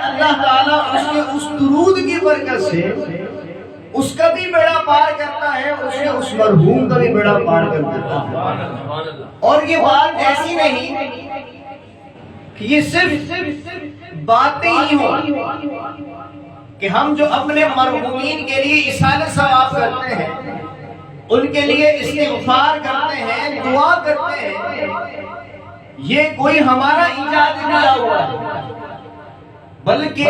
اللہ تعالیٰ اس کے اس درود کی برکت سے اس کا بھی بیڑا پار کرتا ہے، اسے اس مرحوم کا بھی بیڑا پار کر دیتا ہے۔ اور یہ بات ایسی نہیں کہ یہ صرف باتیں ہی ہوں کہ ہم جو اپنے مرحومین کے لیے اصالہ ثواب کرتے ہیں، ان کے لیے استغفار کرتے ہیں، دعا کرتے ہیں، یہ کوئی ہمارا ایجاد کیا ہوا ہے، بلکہ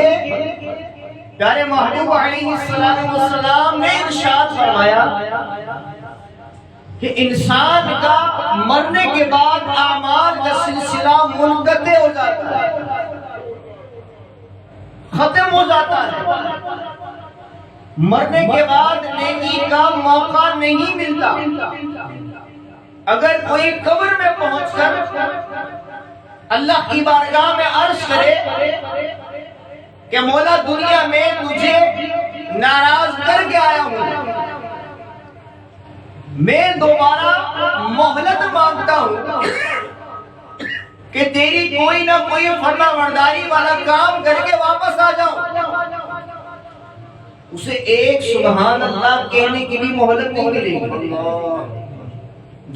پیارے محبوب علیہ السلام نے ارشاد فرمایا کہ انسان کا مرنے کے بعد اعمال کا سلسلہ منقطع ہو جاتا ہے، ختم ہو جاتا ہے، مرنے کے بعد نیکی کا موقع نہیں ملتا۔ اگر کوئی قبر میں پہنچ کر اللہ کی بارگاہ میں عرض کرے کہ مولا دنیا میں تجھے ناراض کر کے آیا ہوں، میں دوبارہ مہلت مانگتا ہوں کہ تیری کوئی نہ کوئی فرما برداری والا کام کر کے واپس آ جاؤں، اسے ایک سبحان اللہ کہنے کی بھی مہلت نہیں ملے گی۔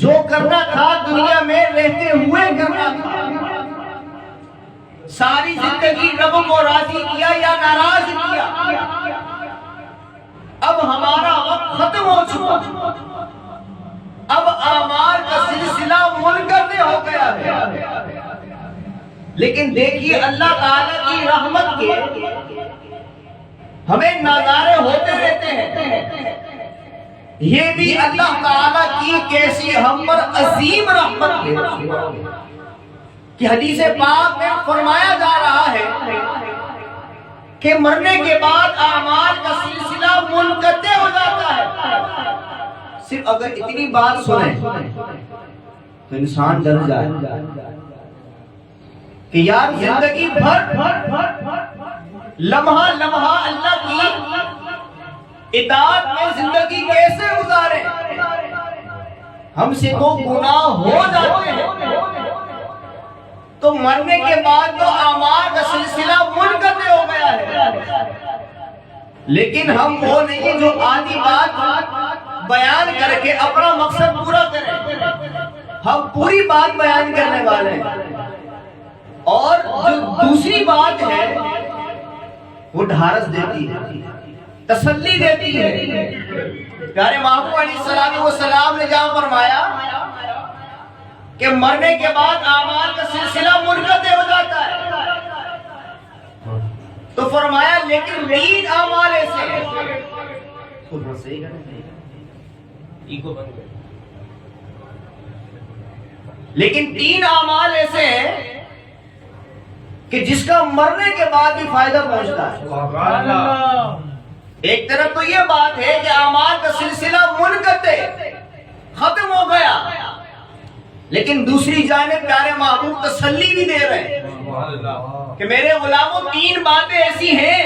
جو کرنا تھا دنیا میں رہتے ہوئے کرنا تھا، ساری زندگی رب کو راضی کیا یا ناراض کیا، اب ہمارا وقت ختم ہو چکا، اب اعمال کا سلسلہ منقطع ہو گیا ہے۔ لیکن دیکھیے اللہ تعالیٰ کی رحمت کے ہمیں نظارے ہوتے رہتے ہیں، یہ بھی اللہ تعالیٰ کی کیسی ہم پر عظیم رحمت ہے کہ حدیث پاک میں فرمایا جا رہا ہے کہ مرنے کے بعد اعمال کا سلسلہ منقطع ہو جاتا ہے۔ صرف اگر اتنی بات سنیں تو انسان ڈر جائے کہ یار زندگی بھر لمحہ لمحہ اللہ کی اطاعت میں زندگی کیسے گزاریں، ہم سے تو گناہ ہو جاتے ہیں، تو مرنے کے بعد تو اعمال کا سلسلہ منقطع ہو گیا ہے۔ لیکن ہم وہ نہیں جو آدھی بات بیان کر کے اپنا مقصد پورا کریں، ہم پوری بات بیان کرنے والے ہیں، اور جو دوسری بات ہے وہ ڈھارس دیتی ہے، تسلی دیتی ہے۔ پیارے محبوب علیہ السلام نے جہاں فرمایا کہ مرنے کے بعد اعمال کا سلسلہ منقطع ہو جاتا ہے، تو فرمایا لیکن 3 اعمال ایسے ہیں، لیکن 3 اعمال ایسے ہیں کہ جس کا مرنے کے بعد بھی فائدہ پہنچتا ہے۔ ایک طرف تو یہ بات ہے کہ اعمال کا سلسلہ منقطع ختم ہو گیا، لیکن دوسری جانب پیارے محبوب تسلی بھی دے رہے ہیں کہ میرے غلاموں 3 باتیں ایسی ہیں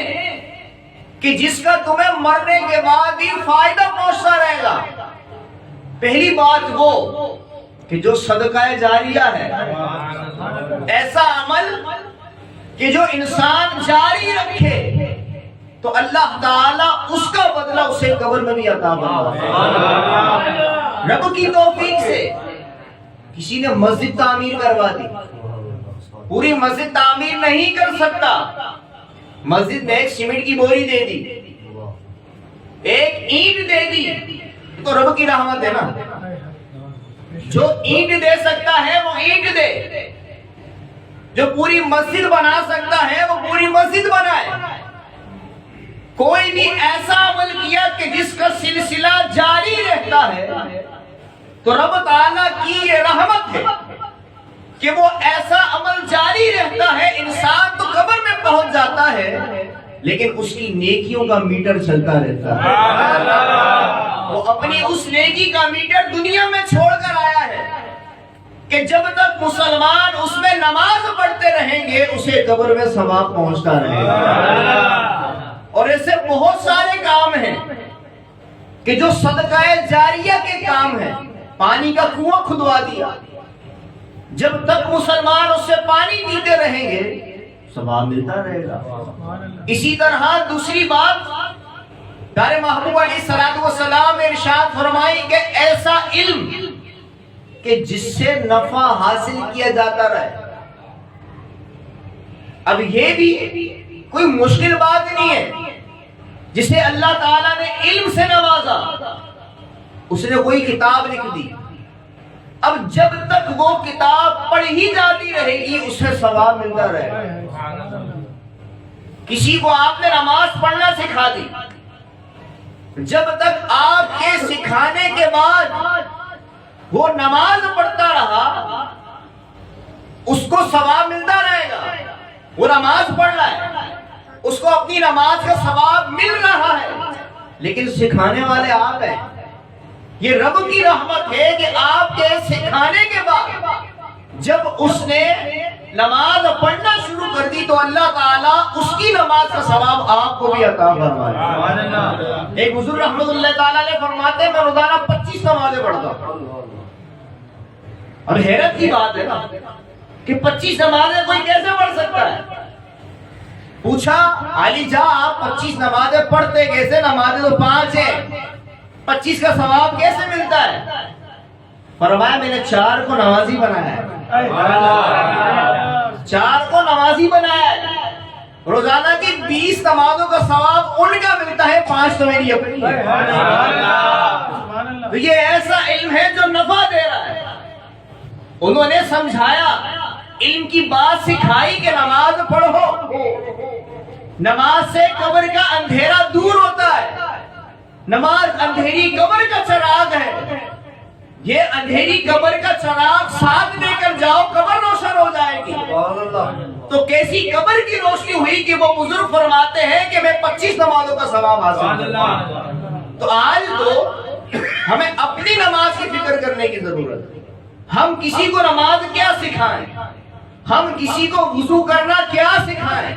کہ جس کا تمہیں مرنے کے بعد بھی فائدہ پہنچتا رہے گا۔ پہلی بات وہ کہ جو صدقہ جاریہ ہے، ایسا عمل کہ جو انسان جاری رکھے تو اللہ تعالیٰ اس کا بدلہ اسے قبر میں بھی عطا فرمائے۔ رب کی توفیق سے کسی نے مسجد تعمیر کروا دی، پوری مسجد تعمیر نہیں کر سکتا، مسجد نے ایک سیمنٹ کی بوری دے دی، ایک اینٹ دے دی، تو رب کی رحمت ہے نا، جو اینٹ دے سکتا ہے وہ اینٹ دے، جو پوری مسجد بنا سکتا ہے وہ پوری مسجد بنائے۔ کوئی بھی ایسا عمل کیا کہ جس کا سلسلہ جاری رہتا ہے تو رب تعالیٰ کی یہ رحمت ہے کہ وہ ایسا عمل جاری رہتا ہے، انسان تو قبر میں پہنچ جاتا ہے لیکن اس کی نیکیوں کا میٹر چلتا رہتا ہے۔ وہ اپنی اس نیکی کا میٹر دنیا میں چھوڑ کر آیا ہے کہ جب تک مسلمان اس میں نماز پڑھتے رہیں گے اسے قبر میں ثواب پہنچتا رہے گا۔ اور ایسے بہت سارے کام ہیں کہ جو صدقہ جاریہ کے کام ہیں۔ پانی کا کنواں کھدوا دیا، جب تک مسلمان اس سے پانی پیتے رہیں گے ثواب ملتا رہے گا۔ اسی طرح دوسری بات پیارے محبوب علیہ الصلوۃ والسلام نے ارشاد فرمائی کہ ایسا علم کہ جس سے نفع حاصل کیا جاتا رہے۔ اب یہ بھی کوئی مشکل بات نہیں ہے، جسے اللہ تعالیٰ نے علم سے نوازا، اس نے کوئی کتاب لکھ دی، اب جب تک وہ کتاب پڑھی جاتی رہے گی اس سے ثواب ملتا رہے گا۔ کسی کو آپ نے نماز پڑھنا سکھا دی، جب تک آپ کے سکھانے کے بعد وہ نماز پڑھتا رہا اس کو ثواب ملتا رہے گا۔ وہ نماز پڑھ رہا ہے، اس کو اپنی نماز کا ثواب مل رہا ہے، لیکن سکھانے والے آپ ہیں۔ یہ رب کی رحمت ہے کہ آپ کے سکھانے کے بعد جب اس نے نماز پڑھنا شروع کر دی تو اللہ تعالیٰ اس کی نماز کا ثواب آپ کو بھی عطا فرمائے۔ ایک بزرگ رحمت اللہ تعالیٰ علیہ فرماتے ہیں میں روزانہ 25 نمازیں پڑھتا ہوں۔ اور حیرت کی بات ہے نا کہ 25 نمازیں کوئی کیسے پڑھ سکتا ہے؟ پوچھا علی جا آپ 25 نمازیں پڑھتے کیسے؟ نمازیں تو 5 ہیں، 25 کا ثواب کیسے ملتا ہے؟ فرمایا میں نے 4 کو نمازی بنایا ہے، 4 کو نمازی بنایا ہے، روزانہ کی 20 نمازوں کا ثواب ان کا ملتا ہے، 5 تو میری اپنی ہے۔ تو یہ ایسا علم ہے جو نفع دے رہا ہے۔ انہوں نے سمجھایا، علم کی بات سکھائی کہ نماز پڑھو، نماز سے قبر کا اندھیرا دور ہوتا ہے، نماز اندھیری قبر کا چراغ ہے، یہ اندھیری قبر کا چراغ ساتھ لے کر جاؤ قبر روشن ہو جائے گی۔ تو کیسی قبر کی روشنی ہوئی کہ وہ بزرگ فرماتے ہیں کہ میں 25 نمازوں کا ثواب حاصل کروں۔ تو آج تو ہمیں اپنی نماز کی فکر کرنے کی ضرورت ہے۔ ہم کسی کو نماز کیا سکھائیں، ہم کسی کو وضو کرنا کیا سکھائیں،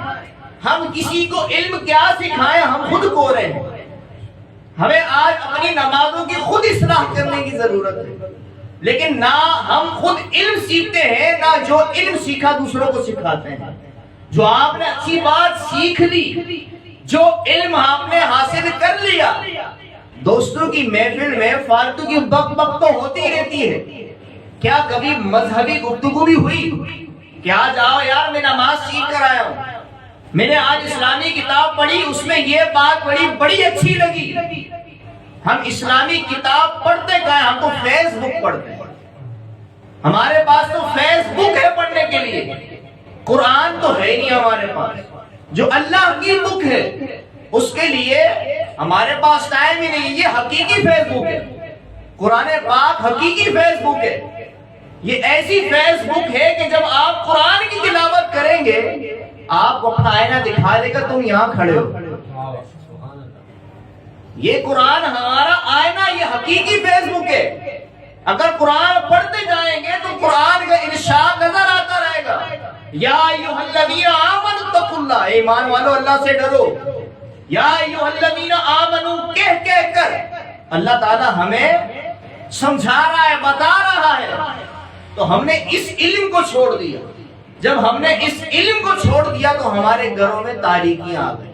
ہم کسی کو علم کیا سکھائیں، ہم خود کورے ہیں۔ ہمیں آج اپنی نمازوں کی خود اصلاح کرنے کی ضرورت ہے، لیکن نہ ہم خود علم سیکھتے ہیں، نہ جو علم سیکھا دوسروں کو سکھاتے ہیں۔ جو آپ نے اچھی بات سیکھ لی، جو علم آپ نے حاصل کر لیا، دوستوں کی محفل میں فالتو کی بک بک تو ہوتی رہتی ہے، کیا کبھی مذہبی گفتگو بھی ہوئی؟ کیا جاؤ یار میں نماز سیکھ کر آیا ہوں، میں نے آج اسلامی کتاب پڑھی، اس میں یہ بات پڑھی بڑی اچھی لگی۔ ہم اسلامی کتاب پڑھتے کہاں؟ ہم تو فیس بک پڑھتے ہیں، ہمارے پاس تو فیس بک ہے پڑھنے کے لیے، قرآن تو ہے نہیں ہمارے پاس، جو اللہ کی بک ہے اس کے لیے ہمارے پاس ٹائم ہی نہیں۔ یہ حقیقی فیس بک ہے، قرآن پاک حقیقی فیس بک ہے۔ یہ ایسی فیس بک ہے کہ جب آپ قرآن کی تلاوت کریں گے آپ کو اپنا آئینہ دکھا دے گا تم یہاں کھڑے ہو۔ یہ قرآن ہمارا آئینہ، یہ حقیقی فیس بک ہے۔ اگر قرآن پڑھتے جائیں گے تو قرآن کا ارشاد نظر آتا رہے گا، یا ایھا الذین آمنوا اتقوا اللہ، ایمان والو اللہ سے ڈرو، یا ایھا الذین آمنوا کہہ کہہ کر اللہ تعالی ہمیں سمجھا رہا ہے، بتا رہا ہے۔ تو ہم نے اس علم کو چھوڑ دیا، جب ہم نے اس علم کو چھوڑ دیا تو ہمارے گھروں میں تاریکیاں آ گئی۔